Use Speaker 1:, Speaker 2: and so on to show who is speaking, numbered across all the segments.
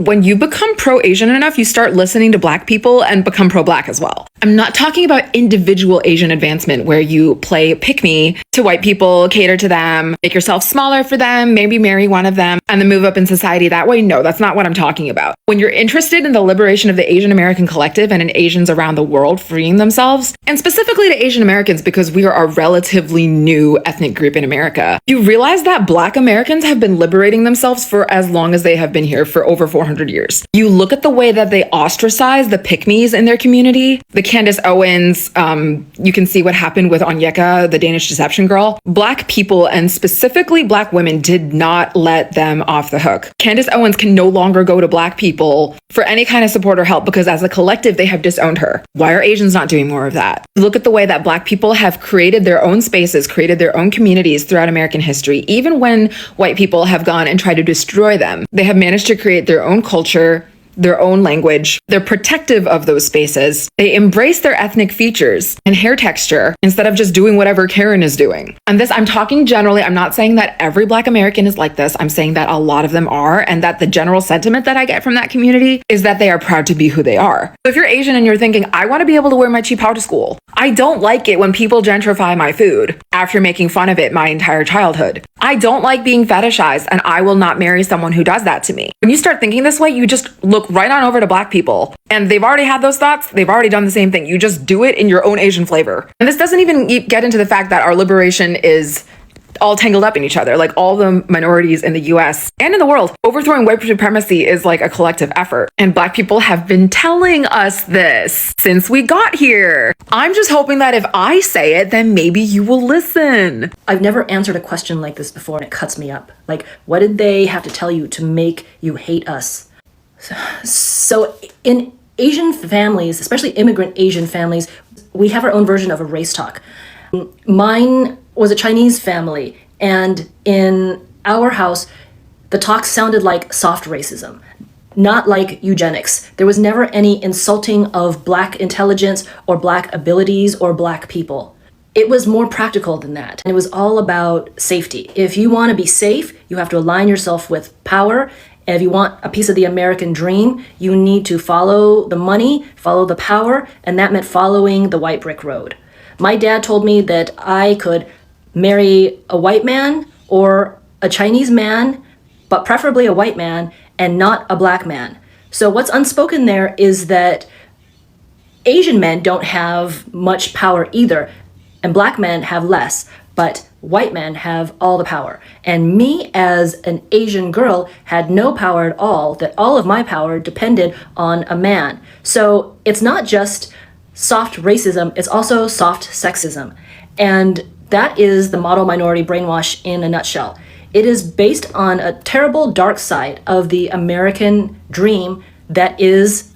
Speaker 1: When you become pro-Asian enough, you start listening to Black people and become pro-Black as well. I'm not talking about individual Asian advancement where you play pick-me to white people, cater to them, make yourself smaller for them, maybe marry one of them, and then move up in society that way. No, that's not what I'm talking about. When you're interested in the liberation of the Asian American collective and in Asians around the world freeing themselves, and specifically to Asian Americans because we are a relatively new ethnic group in America, you realize that Black Americans have been liberating themselves for as long as they have been here, for over 400 years. You look at the way that they ostracize the pick-me's in their community, the Candace Owens, you can see what happened with Onyeka, the Danish deception girl. Black people, and specifically Black women, did not let them off the hook. Candace Owens can no longer go to Black people for any kind of support or help because as a collective, they have disowned her. Why are Asians not doing more of that? Look at the way that Black people have created their own spaces, created their own communities throughout American history. Even when white people have gone and tried to destroy them, they have managed to create their own culture, their own language. They're protective of those spaces. They embrace their ethnic features and hair texture instead of just doing whatever Karen is doing. And this, I'm talking generally. I'm not saying that every Black American is like this. I'm saying that a lot of them are, and that the general sentiment that I get from that community is that they are proud to be who they are. So if you're Asian and you're thinking, I want to be able to wear my qipao to school. I don't like it when people gentrify my food after making fun of it my entire childhood. I don't like being fetishized, and I will not marry someone who does that to me. When you start thinking this way, you just look right on over to Black people, and they've already had those thoughts. They've already done the same thing. You just do it in your own Asian flavor. And this doesn't even get into the fact that our liberation is all tangled up in each other. Like all the minorities in the US and in the world, overthrowing white supremacy is like a collective effort. And Black people have been telling us this since we got here. I'm just hoping that if I say it, then maybe you will listen.
Speaker 2: I've never answered a question like this before and it cuts me up. Like, what did they have to tell you to make you hate us? So in Asian families, especially immigrant Asian families, we have our own version of a race talk. Mine was a Chinese family, and in our house, the talk sounded like soft racism, not like eugenics. There was never any insulting of Black intelligence or Black abilities or Black people. It was more practical than that. And it was all about safety. If you want to be safe, you have to align yourself with power. And if you want a piece of the American dream, you need to follow the money, follow the power, and that meant following the white brick road. My dad told me that I could marry a white man or a Chinese man, but preferably a white man and not a Black man. So what's unspoken there is that Asian men don't have much power either, and Black men have less, but white men have all the power. And me as an Asian girl had no power at all, that all of my power depended on a man. So it's not just soft racism, it's also soft sexism. And that is the model minority brainwash in a nutshell. It is based on a terrible dark side of the American dream that is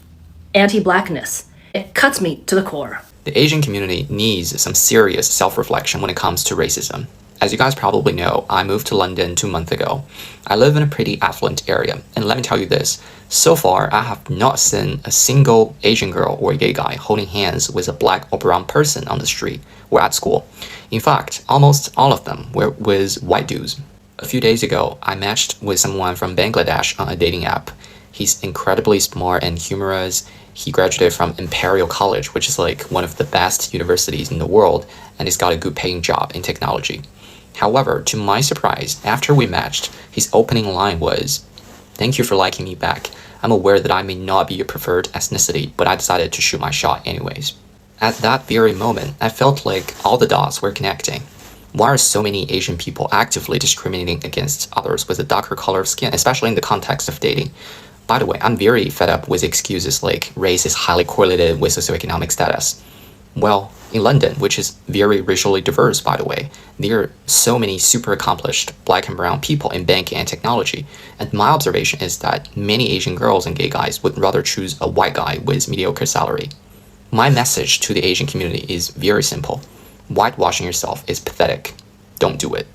Speaker 2: anti-Blackness. It cuts me to the core.
Speaker 3: The Asian community needs some serious self-reflection when it comes to racism. As you guys probably know, I moved to London 2 months ago. I live in a pretty affluent area, and let me tell you this, so far I have not seen a single Asian girl or gay guy holding hands with a Black or brown person on the street or at school. In fact, almost all of them were with white dudes. A few days ago, I matched with someone from Bangladesh on a dating app. He's incredibly smart and humorous. He graduated from Imperial College, which is like one of the best universities in the world, and he's got a good paying job in technology. However, to my surprise, after we matched, his opening line was, "Thank you for liking me back. I'm aware that I may not be your preferred ethnicity, but I decided to shoot my shot anyways." At that very moment, I felt like all the dots were connecting. Why are so many Asian people actively discriminating against others with a darker color of skin, especially in the context of dating? By the way, I'm very fed up with excuses like race is highly correlated with socioeconomic status. Well, in London, which is very racially diverse, by the way, there are so many super accomplished Black and brown people in banking and technology, and my observation is that many Asian girls and gay guys would rather choose a white guy with mediocre salary. My message to the Asian community is very simple. Whitewashing yourself is pathetic. Don't do it.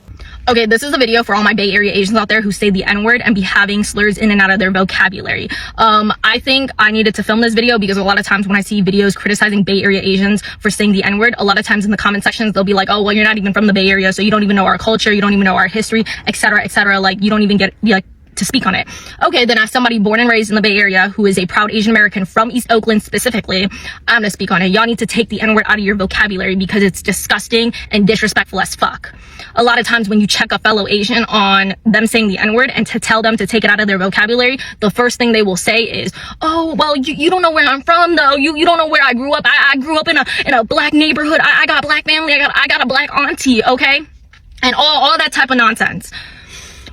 Speaker 4: Okay, this is a video for all my Bay Area Asians out there who say the N-word and be having slurs in and out of their vocabulary. I think I needed to film this video because a lot of times when I see videos criticizing Bay Area Asians for saying the N-word, a lot of times in the comment sections, they'll be like, oh, well, you're not even from the Bay Area, so you don't even know our culture, you don't even know our history, etc., etc. Like, you don't even get, like, to speak on it. Okay, then as somebody born and raised in the Bay Area who is a proud Asian American from East Oakland specifically, I'm gonna speak on it. Y'all need to take the N-word out of your vocabulary because it's disgusting and disrespectful as fuck. A lot of times when you check a fellow Asian on them saying the N-word and to tell them to take it out of their vocabulary, the first thing they will say is, oh, well, you don't know where I'm from though. You don't know where I grew up. I grew up in a black neighborhood. I got black family. I got a black auntie, okay? And all that type of nonsense.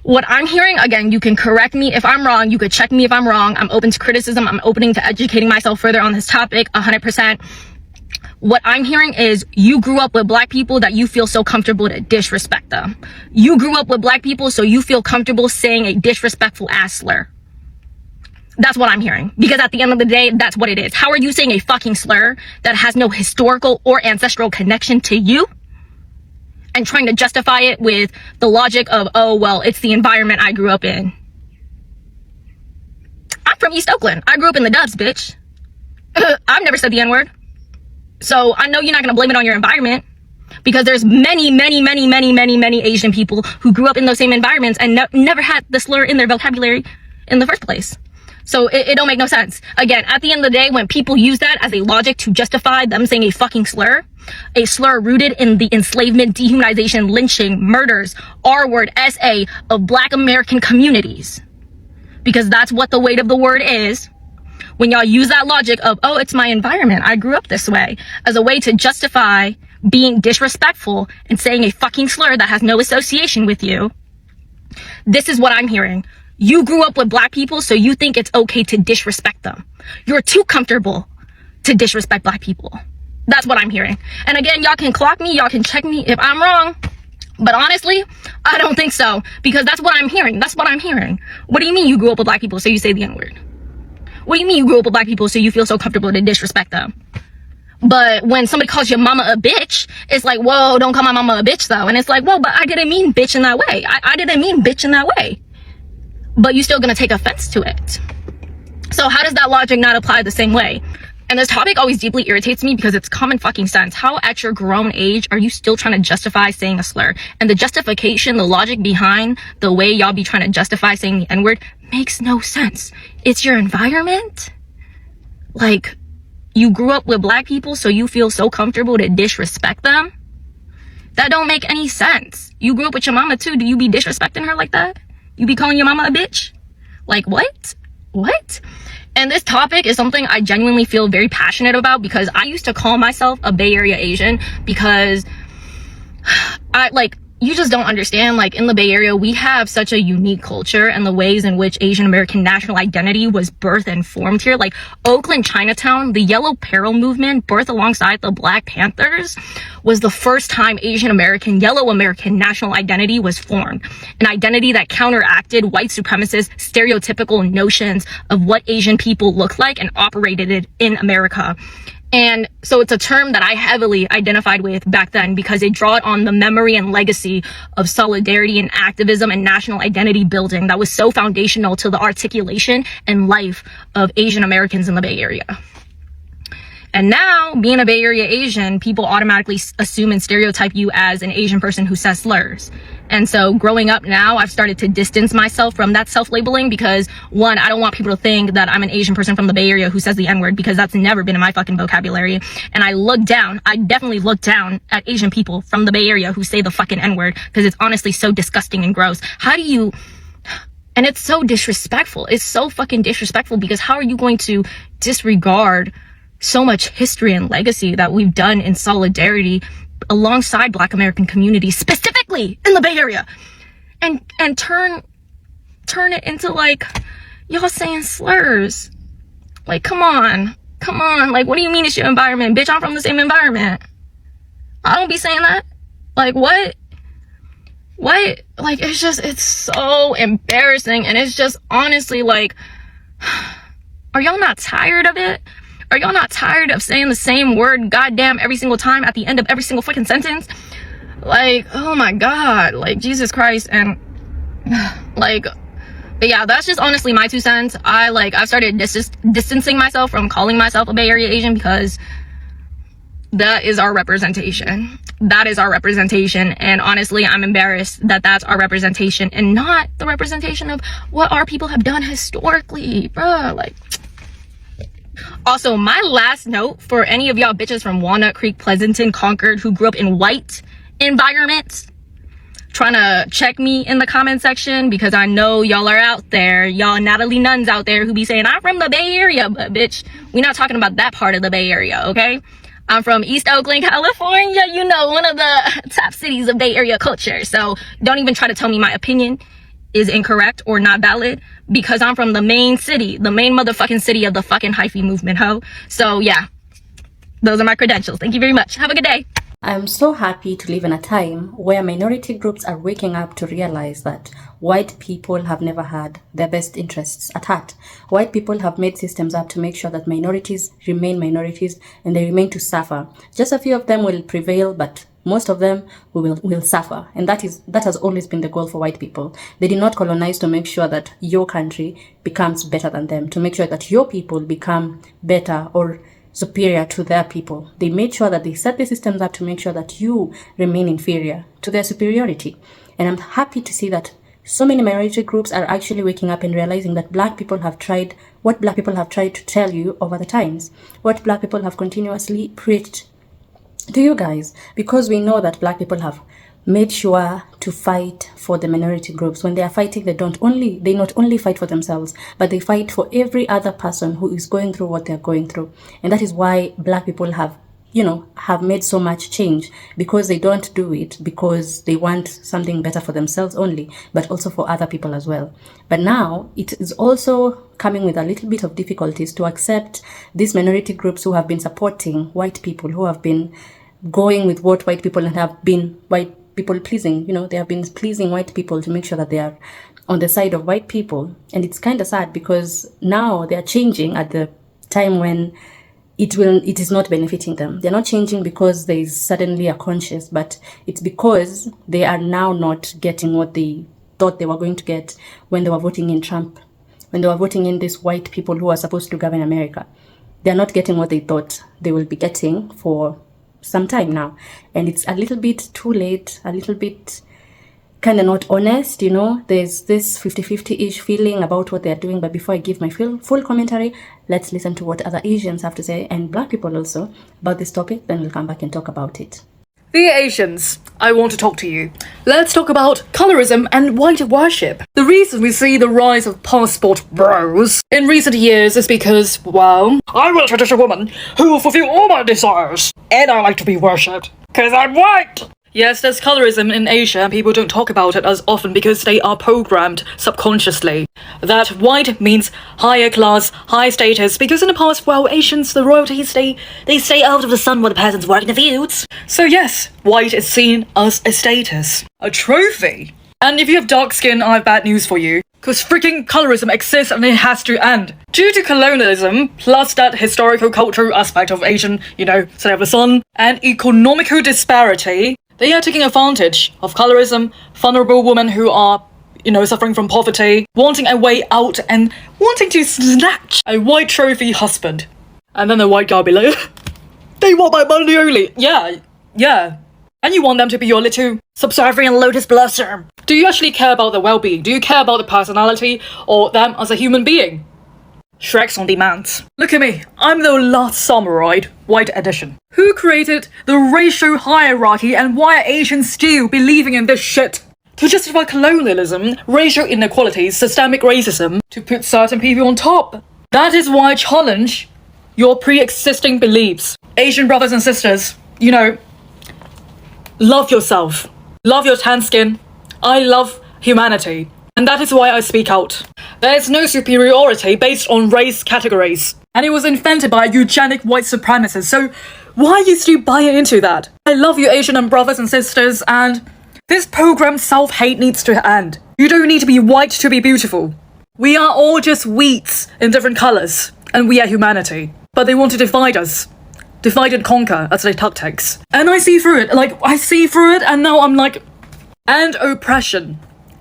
Speaker 4: What I'm hearing, again, you can correct me if I'm wrong. You could check me if I'm wrong. I'm open to criticism. I'm open to educating myself further on this topic, 100%. What I'm hearing is you grew up with black people that you feel so comfortable to disrespect them. You grew up with black people so you feel comfortable saying a disrespectful ass slur. That's what I'm hearing. Because at the end of the day, that's what it is. How are you saying a fucking slur that has no historical or ancestral connection to you? And trying to justify it with the logic of, oh, well, it's the environment I grew up in. I'm from East Oakland. I grew up in the Dubs, bitch. I've never said the N-word. So I know you're not going to blame it on your environment because there's many Asian people who grew up in those same environments and never had the slur in their vocabulary in the first place. So it don't make no sense. Again, at the end of the day, when people use that as a logic to justify them saying a fucking slur, a slur rooted in the enslavement, dehumanization, lynching, murders, R-word, SA of black American communities, because that's what the weight of the word is. When y'all use that logic of, oh, it's my environment, I grew up this way, as a way to justify being disrespectful and saying a fucking slur that has no association with you, this is what I'm hearing. You grew up with black people, so you think it's okay to disrespect them. You're too comfortable to disrespect black people. That's what I'm hearing. And again, y'all can clock me, y'all can check me if I'm wrong. But honestly, I don't think so, because that's what I'm hearing. That's what I'm hearing. What do you mean you grew up with black people, so you say the N-word? What do you mean you grew up with black people, so you feel so comfortable to disrespect them? But when somebody calls your mama a bitch, it's like, whoa, don't call my mama a bitch though. And it's like, well, but I didn't mean bitch in that way. I didn't mean bitch in that way. But you're still gonna take offense to it. So how does that logic not apply the same way? And this topic always deeply irritates me because it's common fucking sense. How at your grown age are you still trying to justify saying a slur? And the justification, the logic behind the way y'all be trying to justify saying the N-word makes no sense. It's your environment. Like, you grew up with black people, so you feel so comfortable to disrespect them? That don't make any sense. You grew up with your mama too. Do you be disrespecting her like that? You be calling your mama a bitch? Like, what? What? And this topic is something I genuinely feel very passionate about because I used to call myself a Bay Area Asian because you just don't understand. Like, in the Bay Area, we have such a unique culture and the ways in which Asian American national identity was birthed and formed here. Like, Oakland Chinatown, the Yellow Peril movement, birthed alongside the Black Panthers, was the first time Asian American, Yellow American national identity was formed. An identity that counteracted white supremacist stereotypical notions of what Asian people looked like and operated in America. And so it's a term that I heavily identified with back then because it drawed on the memory and legacy of solidarity and activism and national identity building that was so foundational to the articulation and life of Asian Americans in the Bay Area. And now, being a Bay Area Asian, people automatically assume and stereotype you as an Asian person who says slurs. And so growing up now, I've started to distance myself from that self-labeling because, one, I don't want people to think that I'm an Asian person from the Bay Area who says the N-word because that's never been in my fucking vocabulary. And I definitely look down at Asian people from the Bay Area who say the fucking N-word because it's honestly so disgusting and gross. And it's so disrespectful. It's so fucking disrespectful because how are you going to disregard so much history and legacy that we've done in solidarity alongside Black American communities, specifically in the Bay Area, and turn it into like y'all saying slurs? Like, come on, like, what do you mean it's your environment? Bitch, I'm from the same environment. I don't be saying that. Like, what? Like, it's so embarrassing, and it's just honestly like, are y'all not tired of it? Are y'all not tired of saying the same word goddamn every single time at the end of every single fucking sentence? Like, oh my God, like, Jesus Christ. And like, but yeah, that's just honestly my 2 cents. I've started distancing myself from calling myself a Bay Area Asian because that is our representation. That is our representation. And honestly, I'm embarrassed that that's our representation and not the representation of what our people have done historically, bruh. Like, also, my last note for any of y'all bitches from Walnut Creek, Pleasanton, Concord who grew up in white environments trying to check me in the comment section, because I know y'all are out there, y'all Natalie Nuns out there who be saying I'm from the Bay Area, but bitch, we're not talking about that part of the Bay Area, okay? I'm from East Oakland, California, you know, one of the top cities of Bay Area culture. So don't even try to tell me my opinion is incorrect or not valid, because I'm from the main city, the main motherfucking city of the fucking hyphy movement, ho. So yeah, those are my credentials. Thank you very much. Have a good day.
Speaker 5: I'm so happy to live in a time where minority groups are waking up to realize that white people have never had their best interests at heart. White people have made systems up to make sure that minorities remain minorities and they remain to suffer. Just a few of them will prevail, but most of them will suffer. And that has always been the goal for white people. They did not colonize to make sure that your country becomes better than them, to make sure that your people become better or superior to their people. They made sure that they set the systems up to make sure that you remain inferior to their superiority. And I'm happy to see that so many minority groups are actually waking up and realizing that black people have tried what black people have tried to tell you over the times, what black people have continuously preached to you guys, because we know that black people have made sure to fight for the minority groups. When they are fighting, they not only fight for themselves, but they fight for every other person who is going through what they're going through. And that is why black people have made so much change, because they don't do it because they want something better for themselves only, but also for other people as well. But now it is also coming with a little bit of difficulties to accept these minority groups who have been supporting white people, who have been going with what white people and have been white people pleasing. They have been pleasing white people to make sure that they are on the side of white people. And it's kind of sad, because now they are changing at the time when it is not benefiting them. They're not changing because there is suddenly a conscience, but it's because they are now not getting what they thought they were going to get when they were voting in Trump, when they were voting in these white people who are supposed to govern America. They're not getting what they thought they will be getting for some time now. And it's a little bit too late, a little bit kind of not honest. There's this 50-50-ish feeling about what they're doing. But before I give my full commentary, let's listen to what other Asians have to say, and black people also, about this topic. Then we'll come back and talk about it.
Speaker 6: Dear Asians, I want to talk to you. Let's talk about colorism and white worship. The reason we see the rise of passport bros in recent years is because, well, I'm a traditional woman who will fulfill all my desires, and I like to be worshipped because I'm white. Yes, there's colorism in Asia, and people don't talk about it as often because they are programmed subconsciously that white means higher class, high status, because in the past, well, Asians, the royalties, they stay out of the sun while the peasants work in the fields. So yes, white is seen as a status, a trophy. And if you have dark skin, I have bad news for you, because freaking colorism exists and it has to end. Due to colonialism, plus that historical cultural aspect of Asian, side of the sun, and economical disparity, they are taking advantage of colorism, vulnerable women who are, suffering from poverty, wanting a way out and wanting to snatch a white trophy husband. And then the white guy will be like, they want my money only. Yeah. And you want them to be your little subservient lotus blossom. Do you actually care about their well-being? Do you care about the personality or them as a human being? Shrek's on demand. Look at me, I'm the last samurai, white edition. Who created the racial hierarchy, and why are Asians still believing in this shit? To justify colonialism, racial inequalities, systemic racism, to put certain people on top. That is why I challenge your pre-existing beliefs. Asian brothers and sisters, love yourself. Love your tan skin. I love humanity. And that is why I speak out. There is no superiority based on race categories. And it was invented by eugenic white supremacists, so why are you still buying into that? I love you, Asian and brothers and sisters, and this programmed self-hate needs to end. You don't need to be white to be beautiful. We are all just wheats in different colours, and we are humanity. But they want to divide us. Divide and conquer, as their tactics. And I see through it, and now I'm like, and oppression.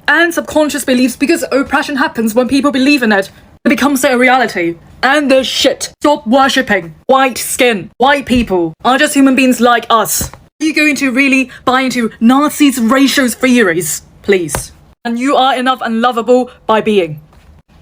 Speaker 6: And subconscious beliefs, because oppression happens when people believe in it. It becomes their reality. And the shit. Stop worshipping white skin. White people are just human beings like us. you going to really buy into Nazis' racial theories? Please. And you are enough and lovable by being.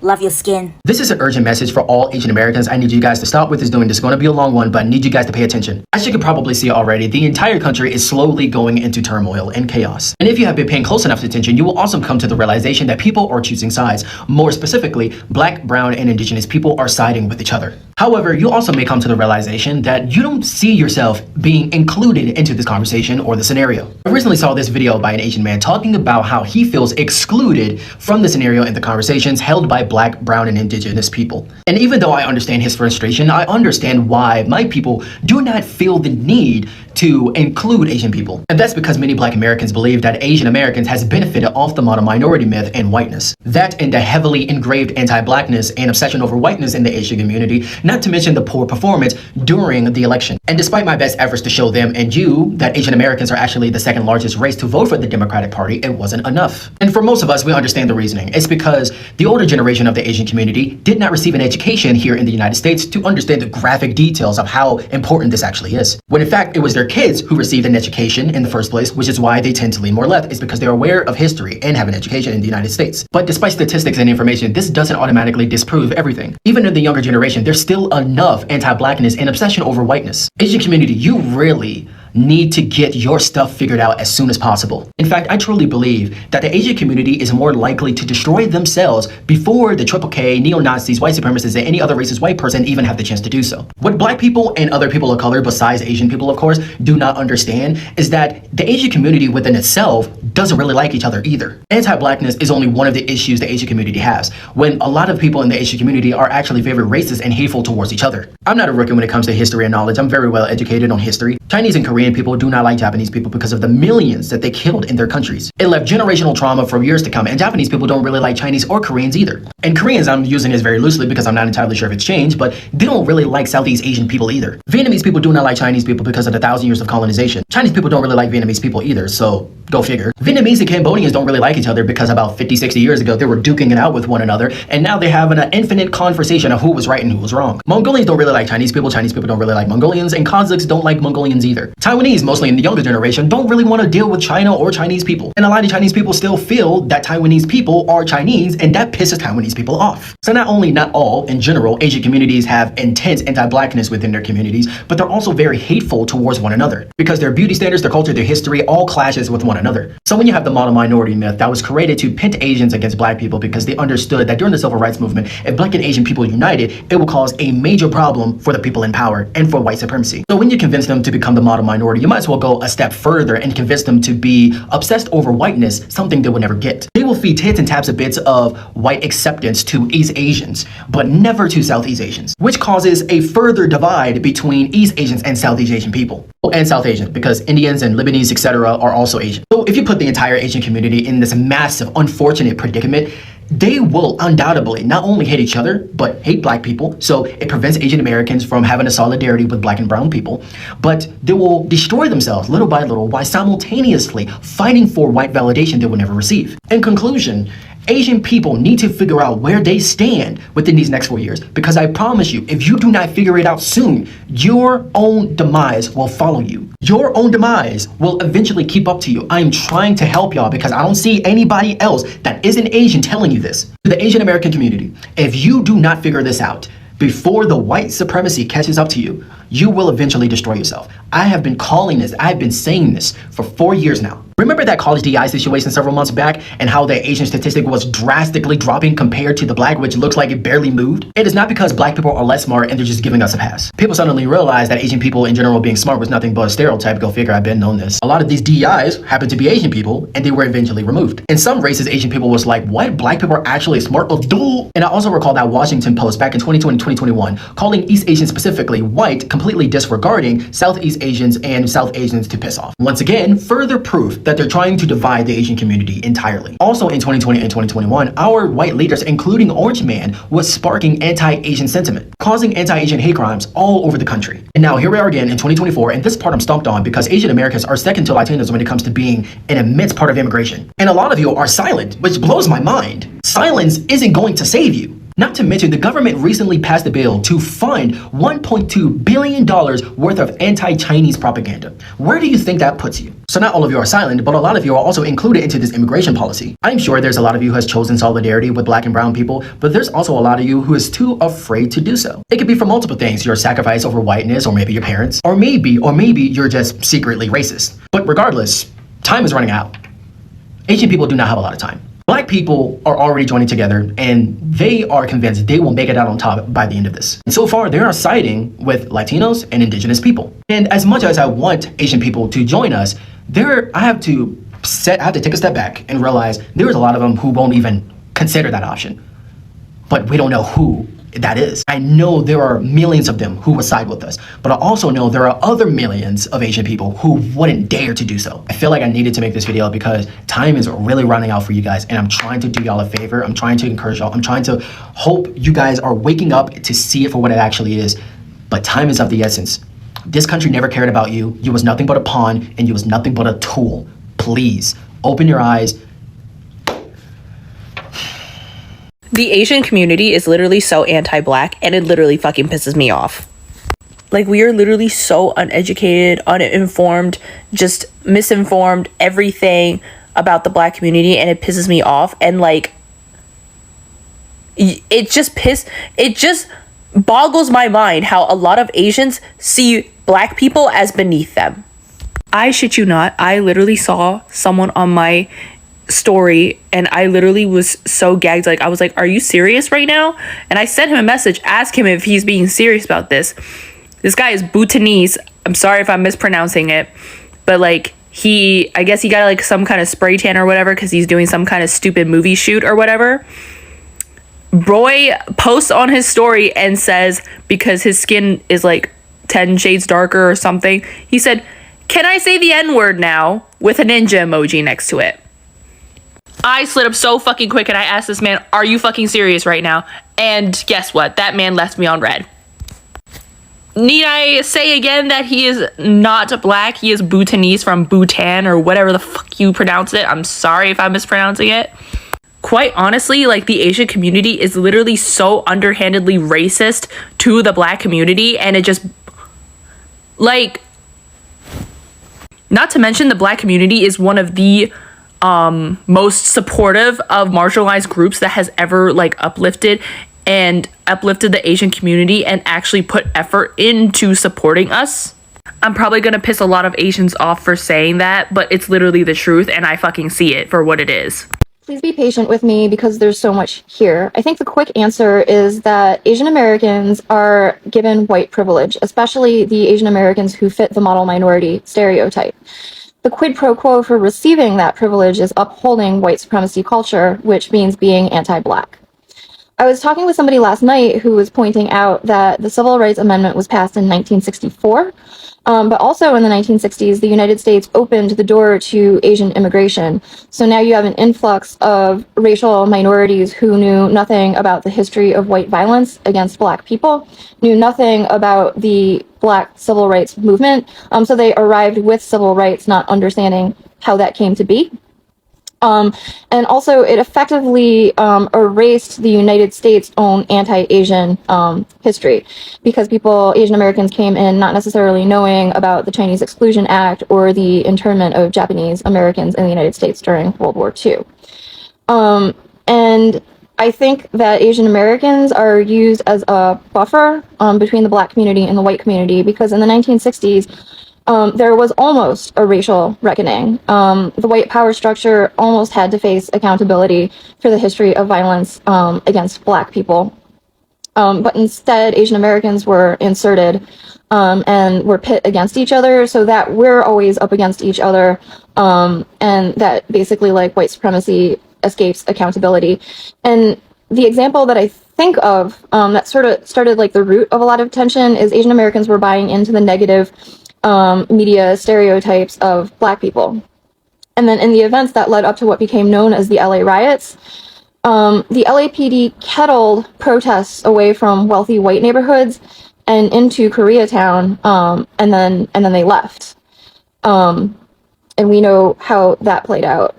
Speaker 7: Love your skin.
Speaker 8: This is an urgent message for all Asian Americans. I need you guys to stop what this doing. This is going to be a long one, but I need you guys to pay attention. As you can probably see already, the entire country is slowly going into turmoil and chaos. And if you have been paying close enough attention, you will also come to the realization that people are choosing sides. More specifically, Black, brown, and indigenous people are siding with each other. However, you also may come to the realization that you don't see yourself being included into this conversation or the scenario. I recently saw this video by an Asian man talking about how he feels excluded from the scenario and the conversations held by Black, brown, and indigenous people. And even though I understand his frustration, I understand why my people do not feel the need to include Asian people. And that's because many Black Americans believe that Asian Americans has benefited off the model minority myth and whiteness. That and the heavily engraved anti-Blackness and obsession over whiteness in the Asian community, not to mention the poor performance during the election. And despite my best efforts to show them and you that Asian Americans are actually the second largest race to vote for the Democratic Party, it wasn't enough. And for most of us, we understand the reasoning. It's because the older generation of the Asian community did not receive an education here in the United States to understand the graphic details of how important this actually is. When in fact, it was their kids who received an education in the first place, which is why they tend to lean more left, is because they're aware of history and have an education in the United States. But despite statistics and information, this doesn't automatically disprove everything. Even in the younger generation, there's still enough anti-Blackness and obsession over whiteness. Asian community, you really need to get your stuff figured out as soon as possible. In fact, I truly believe that the Asian community is more likely to destroy themselves before the Triple K, neo-Nazis, white supremacists, and any other racist white person even have the chance to do so. What Black people and other people of color, besides Asian people of course, do not understand is that the Asian community within itself doesn't really like each other either. Anti-Blackness is only one of the issues the Asian community has, when a lot of people in the Asian community are actually very racist and hateful towards each other. I'm not a rookie when it comes to history and knowledge. I'm very well educated on history. Chinese and Korean people do not like Japanese people because of the millions that they killed in their countries. It left generational trauma for years to come, and Japanese people don't really like Chinese or Koreans either. And Koreans, I'm using this very loosely because I'm not entirely sure if it's changed, but they don't really like Southeast Asian people either. Vietnamese people do not like Chinese people because of the 1,000 years of colonization. Chinese people don't really like Vietnamese people either, so go figure. Vietnamese and Cambodians don't really like each other because about 50, 60 years ago, they were duking it out with one another, and now they're having an infinite conversation of who was right and who was wrong. Mongolians don't really like Chinese people don't really like Mongolians, and Kazakhs don't like Mongolians either. Taiwanese, mostly in the younger generation, don't really want to deal with China or Chinese people. And a lot of Chinese people still feel that Taiwanese people are Chinese, and that pisses Taiwanese people off. So not all, in general, Asian communities have intense anti-Blackness within their communities, but they're also very hateful towards one another because their beauty standards, their culture, their history all clashes with one another. So when you have the model minority myth that was created to pit Asians against Black people because they understood that during the civil rights movement, if Black and Asian people united, it will cause a major problem for the people in power and for white supremacy. So when you convince them to become the model minority, you might as well go a step further and convince them to be obsessed over whiteness, something they would never get. They will feed tits and taps of bits of white acceptance to East Asians, but never to Southeast Asians, which causes a further divide between East Asians and Southeast Asian people. And South Asian, because Indians and Lebanese, etc. are also Asian. So if you put the entire Asian community in this massive, unfortunate predicament, they will undoubtedly not only hate each other, but hate Black people. So it prevents Asian Americans from having a solidarity with Black and brown people. But they will destroy themselves little by little while simultaneously fighting for white validation they will never receive. In conclusion, Asian people need to figure out where they stand within these next 4 years, because I promise you, if you do not figure it out soon, your own demise will follow you. Your own demise will eventually keep up to you. I am trying to help y'all because I don't see anybody else that isn't Asian telling you this. To the Asian American community, if you do not figure this out before the white supremacy catches up to you, you will eventually destroy yourself. I have been calling this, I've been saying this for 4 years now. Remember that college DI situation several months back and how the Asian statistic was drastically dropping compared to the Black, which looks like it barely moved? It is not because Black people are less smart and they're just giving us a pass. People suddenly realized that Asian people in general being smart was nothing but a stereotype. Go figure, I've been known this. A lot of these DIs happen to be Asian people and they were eventually removed. In some races, Asian people was like, what? Black people are actually smart? Oh, duh. And I also recall that Washington Post back in 2020, 2021, calling East Asians specifically white, completely disregarding Southeast Asians and South Asians to piss off. Once again, further proof that they're trying to divide the Asian community entirely. Also in 2020 and 2021, our white leaders, including Orange Man, was sparking anti-Asian sentiment, causing anti-Asian hate crimes all over the country. And now here we are again in 2024, and this part I'm stumped on because Asian Americans are second to Latinos when it comes to being an immense part of immigration. And a lot of you are silent, which blows my mind. Silence isn't going to save you. Not to mention, the government recently passed a bill to fund $1.2 billion worth of anti-Chinese propaganda. Where do you think that puts you? So not all of you are silent, but a lot of you are also included into this immigration policy. I'm sure there's a lot of you who has chosen solidarity with black and brown people, but there's also a lot of you who is too afraid to do so. It could be for multiple things: your sacrifice over whiteness, or maybe your parents, or maybe you're just secretly racist. But regardless, time is running out. Asian people do not have a lot of time. Black people are already joining together, and they are convinced they will make it out on top by the end of this. And so far, they are siding with Latinos and indigenous people. And as much as I want Asian people to join us, I have to take a step back and realize there's a lot of them who won't even consider that option. But we don't know who that is. I know there are millions of them who would side with us, but I also know there are other millions of Asian people who wouldn't dare to do so. I feel like I needed to make this video because time is really running out for you guys, and I'm trying to do y'all a favor. I'm trying to encourage y'all. I'm trying to hope you guys are waking up to see it for what it actually is, but time is of the essence. This country never cared about you. You was nothing but a pawn, and you was nothing but a tool. Please, open your eyes.
Speaker 7: The Asian community is literally so anti-black, and it literally fucking pisses me off. Like, we are literally so uneducated, uninformed, just misinformed, everything about the black community, and it pisses me off. And like, it just boggles my mind how a lot of Asians see black people as beneath them. I shit you not, I literally saw someone on my story and I literally was so gagged. Like, I was like, are you serious right now? And I sent him a message, ask him if he's being serious about this. This guy is Bhutanese. I'm sorry if I'm mispronouncing it, but like, I guess he got like some kind of spray tan or whatever because he's doing some kind of stupid movie shoot or whatever. Roy posts on his story and says, because his skin is like 10 shades darker or something, he said, "Can I say the N-word now?" with a ninja emoji next to it. I slid up so fucking quick and I asked this man, are you fucking serious right now? And guess what? That man left me on red. Need I say again that he is not black? He is Bhutanese from Bhutan or whatever the fuck you pronounce it. I'm sorry if I'm mispronouncing it. Quite honestly, like, the Asian community is literally so underhandedly racist to the black community, and it just, like, not to mention the black community is one of the most supportive of marginalized groups that has ever like uplifted the Asian community and actually put effort into supporting us. I'm probably gonna piss a lot of Asians off for saying that, but it's literally the truth and I fucking see it for what it is.
Speaker 9: Please be patient with me because there's so much here. I think the quick answer is that Asian Americans are given white privilege, especially the Asian Americans who fit the model minority stereotype. The quid pro quo for receiving that privilege is upholding white supremacy culture, which means being anti-black. I was talking with somebody last night who was pointing out that the Civil Rights Amendment was passed in 1964, but also in the 1960s, the United States opened the door to Asian immigration. So now you have an influx of racial minorities who knew nothing about the history of white violence against black people, knew nothing about the black civil rights movement. So they arrived with civil rights, not understanding how that came to be. And also it effectively erased the United States' own anti-Asian history, because Asian Americans came in not necessarily knowing about the Chinese Exclusion Act or the internment of Japanese Americans in the United States during World War II. And I think that Asian Americans are used as a buffer between the black community and the white community, because in the 1960s, there was almost a racial reckoning. The white power structure almost had to face accountability for the history of violence against black people. But instead, Asian Americans were inserted and were pit against each other, so that we're always up against each other, and that basically like white supremacy escapes accountability. And the example that I think of that sort of started like the root of a lot of tension is Asian Americans were buying into the negative media stereotypes of black people. And then in the events that led up to what became known as the LA riots, the LAPD kettled protests away from wealthy white neighborhoods and into Koreatown, and then they left. And we know how that played out.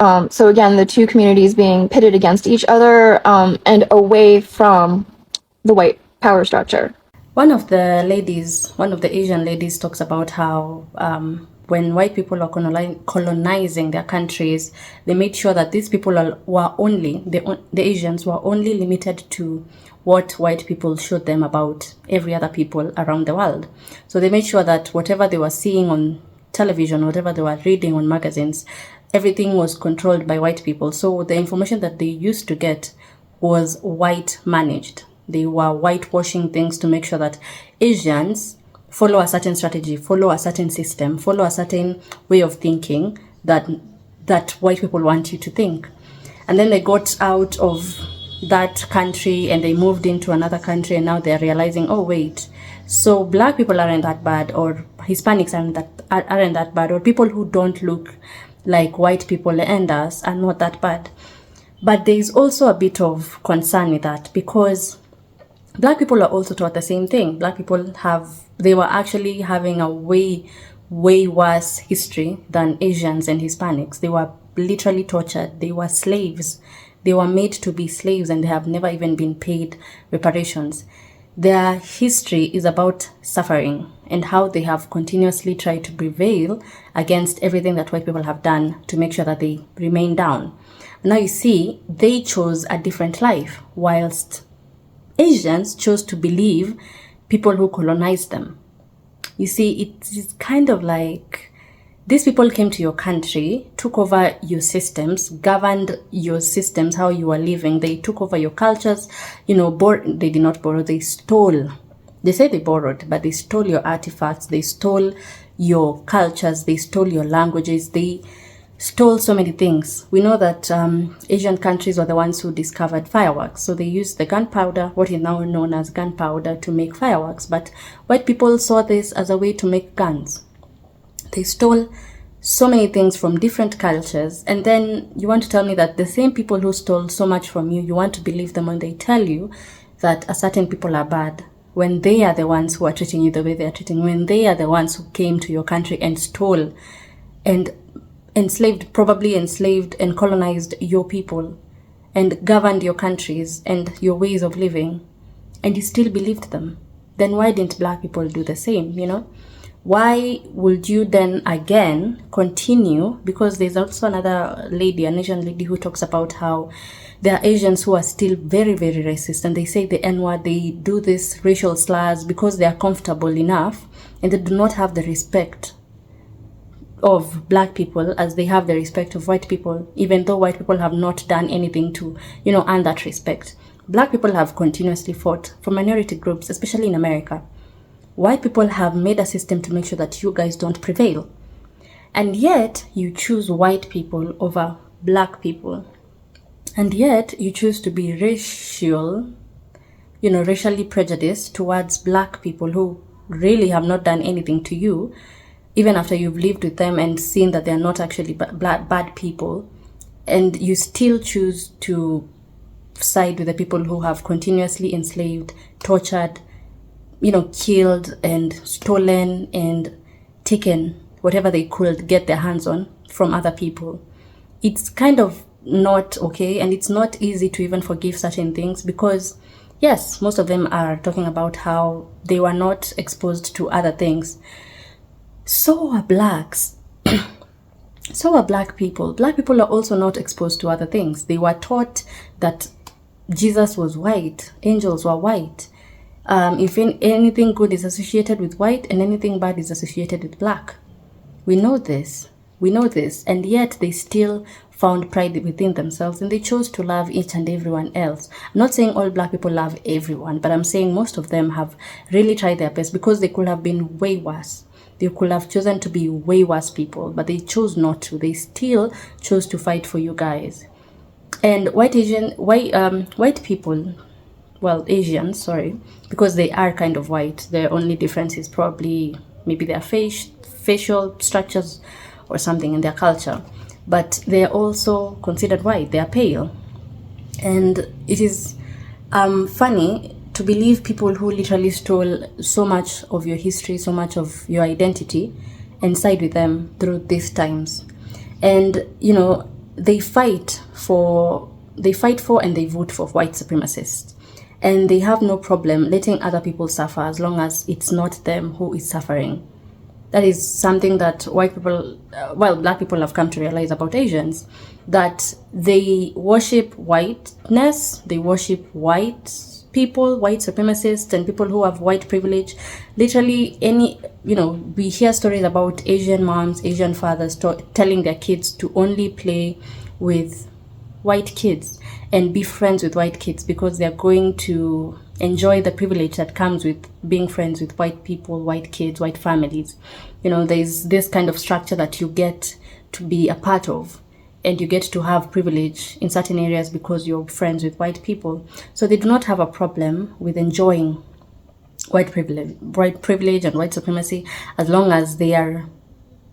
Speaker 9: So again, the two communities being pitted against each other and away from the white power structure.
Speaker 5: One of the Asian ladies talks about how when white people are colonizing their countries, they made sure that these people the Asians were only limited to what white people showed them about every other people around the world. So they made sure that whatever they were seeing on television, whatever they were reading on magazines, everything was controlled by white people. So the information that they used to get was white managed. They were whitewashing things to make sure that Asians follow a certain strategy, follow a certain system, follow a certain way of thinking that white people want you to think. And then they got out of that country and they moved into another country, and now they're realizing, oh wait, so black people aren't that bad, or Hispanics aren't that bad, or people who don't look like white people and us are not that bad. But there is also a bit of concern with that, because black people are also taught the same thing. Black people they were actually having a way worse history than Asians and Hispanics. They were literally tortured. They were slaves. They were made to be slaves, and they have never even been paid reparations. Their history is about suffering and how they have continuously tried to prevail against everything that white people have done to make sure that they remain down. Now you see, they chose a different life, whilst Asians chose to believe people who colonized them. You see, it's kind of like these people came to your country, took over your systems, governed your systems, how you are living. They took over your cultures, they did not borrow, they stole. They say they borrowed, but they stole your artifacts, they stole your cultures, they stole your languages, they stole so many things. We know that Asian countries were the ones who discovered fireworks. So they used the gunpowder, what is now known as gunpowder, to make fireworks. But white people saw this as a way to make guns. They stole so many things from different cultures. And then you want to tell me that the same people who stole so much from you, you want to believe them when they tell you that a certain people are bad, when they are the ones who are treating you the way they are treating you, when they are the ones who came to your country and stole and probably enslaved and colonized your people and governed your countries and your ways of living, and you still believed them. Then why didn't black people do the same, Why would you then again continue? Because there's also another lady, an Asian lady, who talks about how there are Asians who are still very, very racist, and they say the N-word, they do this racial slurs because they are comfortable enough, and they do not have the respect of black people as they have the respect of white people, even though white people have not done anything to, earn that respect. Black people have continuously fought for minority groups, especially in America. White people have made a system to make sure that you guys don't prevail. And yet you choose white people over black people. And yet you choose to be racially prejudiced towards black people who really have not done anything to you, even after you've lived with them and seen that they're not actually bad people. And you still choose to side with the people who have continuously enslaved, tortured, killed and stolen and taken whatever they could get their hands on from other people. It's kind of not okay, and it's not easy to even forgive certain things, because yes, most of them are talking about how they were not exposed to other things. So are blacks. So are black people. Black people are also not exposed to other things. They were taught that Jesus was white, angels were white. If anything good is associated with white and anything bad is associated with black. We know this, and yet they still found pride within themselves, and they chose to love each and everyone else. I'm not saying all black people love everyone, but I'm saying most of them have really tried their best, because they could have been way worse. They could have chosen to be way worse people, but they chose not to. They still chose to fight for you guys. And white people, well, Asians, sorry, because they are kind of white. The only difference is probably maybe their facial structures or something in their culture. But they are also considered white. They are pale. And it is funny to believe people who literally stole so much of your history, so much of your identity, and side with them through these times. And, they fight for and they vote for white supremacists, and they have no problem letting other people suffer as long as it's not them who is suffering. That is something that white people, black people have come to realize about Asians, that they worship whiteness, they worship white people, white supremacists, and people who have white privilege. Literally, we hear stories about Asian moms, Asian fathers telling their kids to only play with white kids and be friends with white kids because they're going to enjoy the privilege that comes with being friends with white people, white kids, white families. There's this kind of structure that you get to be a part of, and you get to have privilege in certain areas because you're friends with white people. So they do not have a problem with enjoying white privilege and white supremacy as long as they are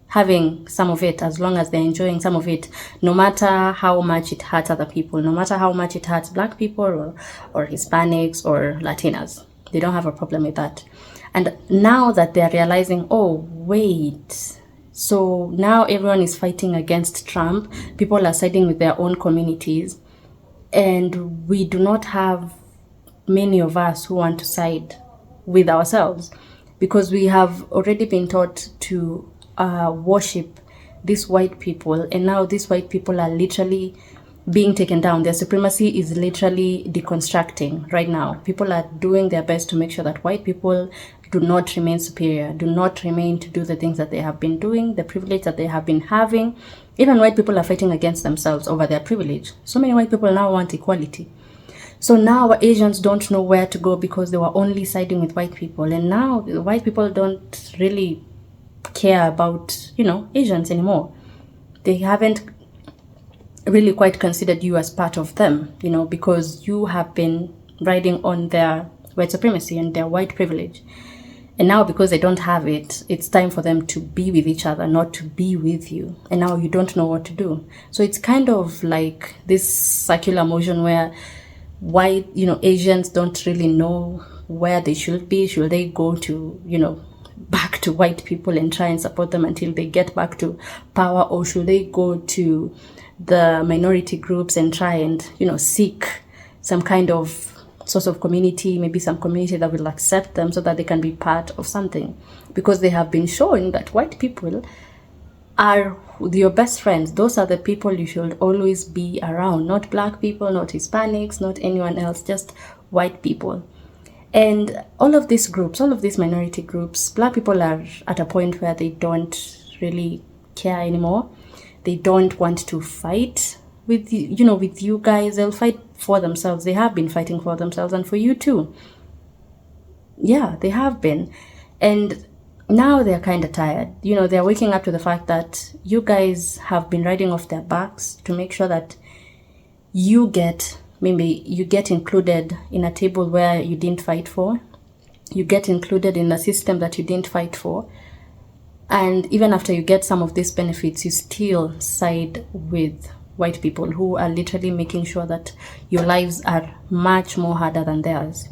Speaker 5: having some of it, as long as they're enjoying some of it, no matter how much it hurts other people, no matter how much it hurts black people or Hispanics or Latinas. They don't have a problem with that. And now that they're realizing, oh, wait, so now everyone is fighting against Trump, people are siding with their own communities, and we do not have many of us who want to side with ourselves because we have already been taught to worship these white people, and now these white people are literally being taken down. Their supremacy is literally deconstructing right now. People are doing their best to make sure that white people do not remain superior, do not remain to do the things that they have been doing, the privilege that they have been having. Even white people are fighting against themselves over their privilege. So many white people now want equality. So now Asians don't know where to go because they were only siding with white people, and now the white people don't really care about Asians anymore. They haven't really quite considered you as part of them, because you have been riding on their white supremacy and their white privilege. And now because they don't have it, it's time for them to be with each other, not to be with you. And now you don't know what to do. So it's kind of like this circular motion where Asians don't really know where they should be. Should they go to, back to white people and try and support them until they get back to power, or should they go to the minority groups and try and seek some kind of source of community, maybe some community that will accept them so that they can be part of something, because they have been shown that white people are your best friends. Those are the people you should always be around, not black people, not Hispanics, not anyone else, just white people. And all of these groups, all of these minority groups, black people are at a point where they don't really care anymore. They don't want to fight with you guys. They'll fight for themselves. They have been fighting for themselves and for you too. Yeah, they have been. And now they're kind of tired. They're waking up to the fact that you guys have been riding off their backs to make sure that you get included in a table where you didn't fight for. You get included in a system that you didn't fight for. And even after you get some of these benefits, you still side with white people who are literally making sure that your lives are much more harder than theirs.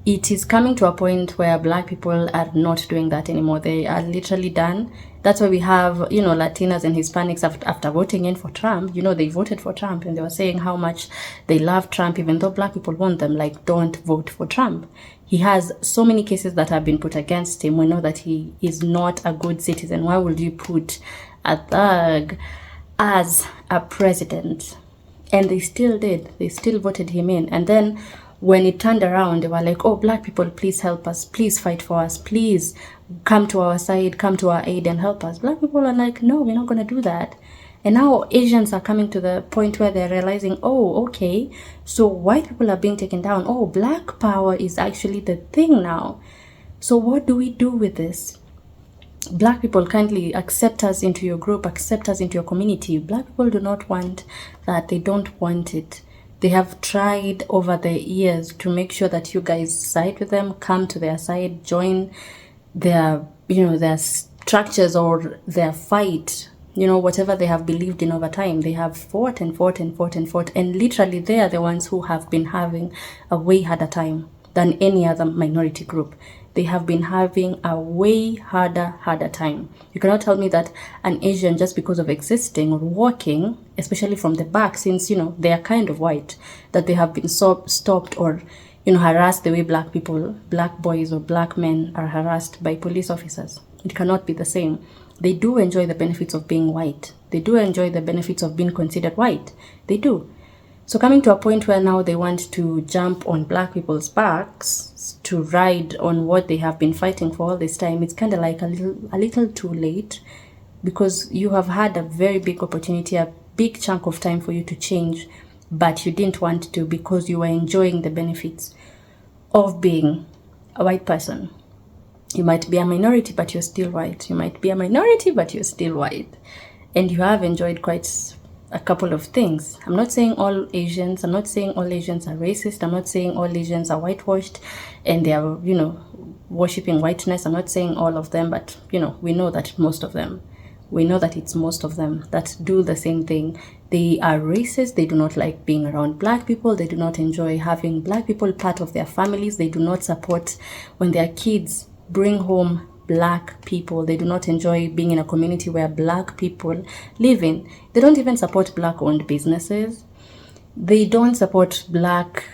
Speaker 5: It is coming to a point where black people are not doing that anymore. They are literally done. That's why we have, Latinas and Hispanics after voting in for Trump. They voted for Trump and they were saying how much they love Trump, even though black people want them, like, don't vote for Trump. He has so many cases that have been put against him. We know that he is not a good citizen. Why would you put a thug as a president? And they still did. They still voted him in. And then when it turned around, they were like, oh, black people, please help us. Please fight for us. Please come to our side, come to our aid and help us. Black people are like, no, we're not going to do that. And now Asians are coming to the point where they're realizing, oh, okay, so white people are being taken down. Oh, black power is actually the thing now. So what do we do with this? Black people, kindly accept us into your group, accept us into your community. Black people do not want that. They don't want it. They have tried over the years to make sure that you guys side with them, come to their side, join their, their structures or their fight, whatever they have believed in over time. They have fought and fought and fought and fought. And literally they are the ones who have been having a way harder time than any other minority group. they have been having a way harder time. You cannot tell me that an Asian, just because of existing or walking, especially from the back, since, you know, they are kind of white, that they have been stopped or, you know, harassed the way black people, black boys or black men are harassed by police officers. It cannot be the same. They do enjoy the benefits of being white. They do enjoy the benefits of being considered white. They do. So coming to a point where now they want to jump on black people's backs to ride on what they have been fighting for all this time, it's kind of like a little too late, because you have had a very big opportunity, a big chunk of time for you to change, but you didn't want to because you were enjoying the benefits of being a white person. You might be a minority, but you're still white. You might be a minority, but you're still white. And you have enjoyed quite a couple of things. I'm not saying all Asians are racist. I'm not saying all Asians are whitewashed and they are, you know, worshipping whiteness. I'm not saying all of them, but, you know, we know that most of them. We know that it's most of them that do the same thing. They are racist. They do not like being around black people. They do not enjoy having black people part of their families. They do not support when their kids bring home black people. They do not enjoy being in a community where black people live in. They don't even support black owned businesses. They don't support black,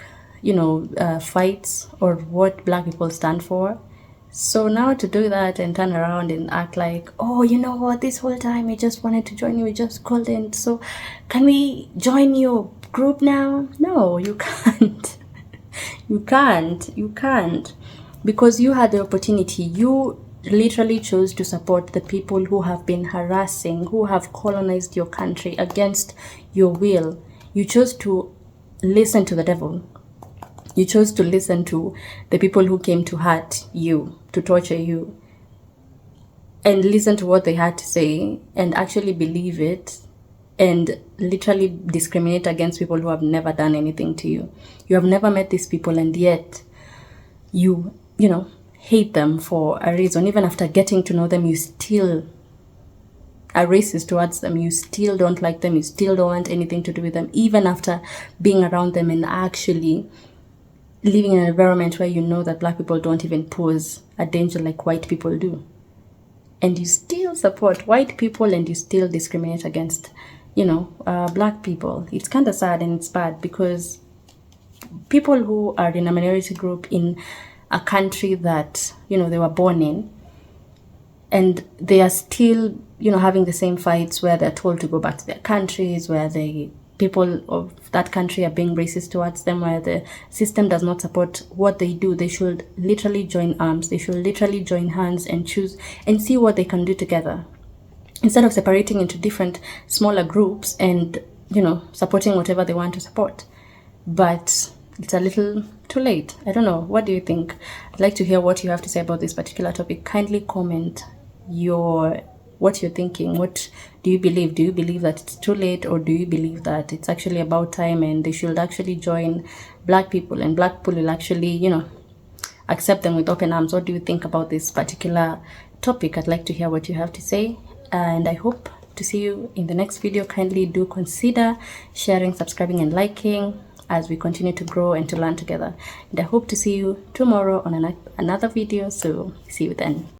Speaker 5: you know, fights or what black people stand for. So now to do that and turn around and act like, oh, you know what, this whole time we just wanted to join you, we just called in, so can we join your group now? No, you can't. You can't. Because you had the opportunity. You literally chose to support the people who have been harassing, who have colonized your country against your will. You chose to listen to the devil. You chose to listen to the people who came to hurt you, to torture you, and listen to what they had to say and actually believe it and literally discriminate against people who have never done anything to you. You have never met these people, and yet you know, hate them for a reason. Even after getting to know them, you still are racist towards them. You still don't like them. You still don't want anything to do with them, even after being around them and actually living in an environment where you know that black people don't even pose a danger like white people do. And you still support white people and you still discriminate against, you know, black people. It's kind of sad and it's bad, because people who are in a minority group in a country that, you know, they were born in, and they are still, you know, having the same fights where they're told to go back to their countries, where the people of that country are being racist towards them, where the system does not support what they do. They should literally join arms. They should literally join hands and choose and see what they can do together, instead of separating into different smaller groups and, you know, supporting whatever they want to support. But it's a little too late. I don't know. What do you think? I'd like to hear what you have to say about this particular topic. Kindly comment what you're thinking. What do you believe? Do you believe that it's too late, or do you believe that it's actually about time and they should actually join black people and black people will actually, you know, accept them with open arms? What do you think about this particular topic? I'd like to hear what you have to say, and I hope to see you in the next video. Kindly do consider sharing, subscribing and liking as we continue to grow and to learn together. And I hope to see you tomorrow on another video. So see you then.